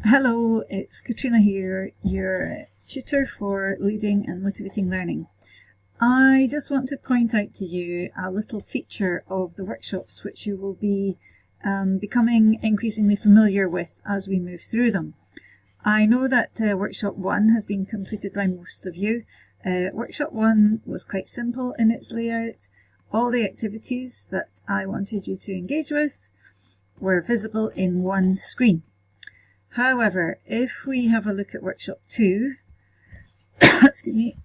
Hello, it's Katrina here, your tutor for leading and motivating learning. I just want to point out to you a little feature of the workshops which you will be becoming increasingly familiar with as we move through them. I know that Workshop 1 has been completed by most of you. Workshop 1 was quite simple in its layout. All the activities that I wanted you to engage with were visible in one screen. However, if we have a look at Workshop 2, excuse me,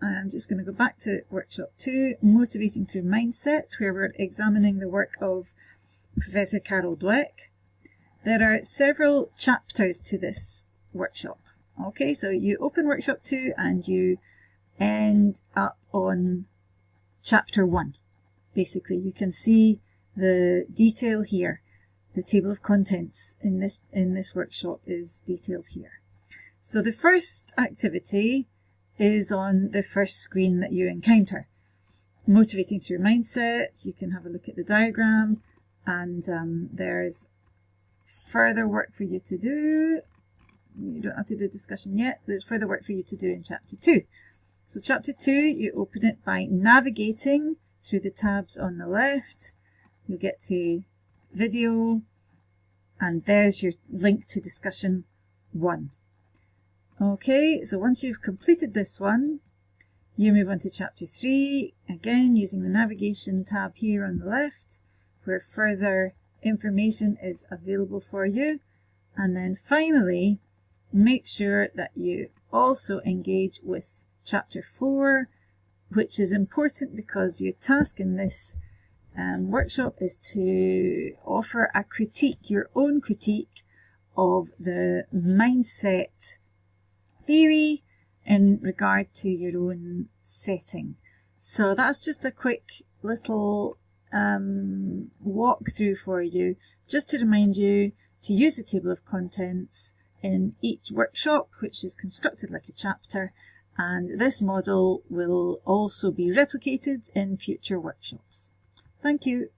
I'm just going to go back to Workshop 2, Motivating Through Mindset, where we're examining the work of Professor Carol Dweck. There are several chapters to this workshop. Okay, so you open Workshop 2 and you end up on Chapter 1. Basically, you can see the detail here. The table of contents in this workshop is detailed here. So the first activity is on the first screen that you encounter. Motivating Through Mindset. You can have a look at the diagram, and there's further work for you to do. You don't have to do a discussion yet. There's further work for you to do in Chapter 2. So Chapter 2, you open it by navigating through the tabs on the left. You'll get to video, and there's your link to discussion 1. Okay, so once you've completed this one, you move on to Chapter 3, again using the navigation tab here on the left, where further information is available for you. And then finally, make sure that you also engage with Chapter 4, which is important because your task in this workshop is to offer a critique, your own critique of the mindset theory in regard to your own setting. So that's just a quick little walkthrough for you, just to remind you to use the table of contents in each workshop, which is constructed like a chapter, and this model will also be replicated in future workshops. Thank you.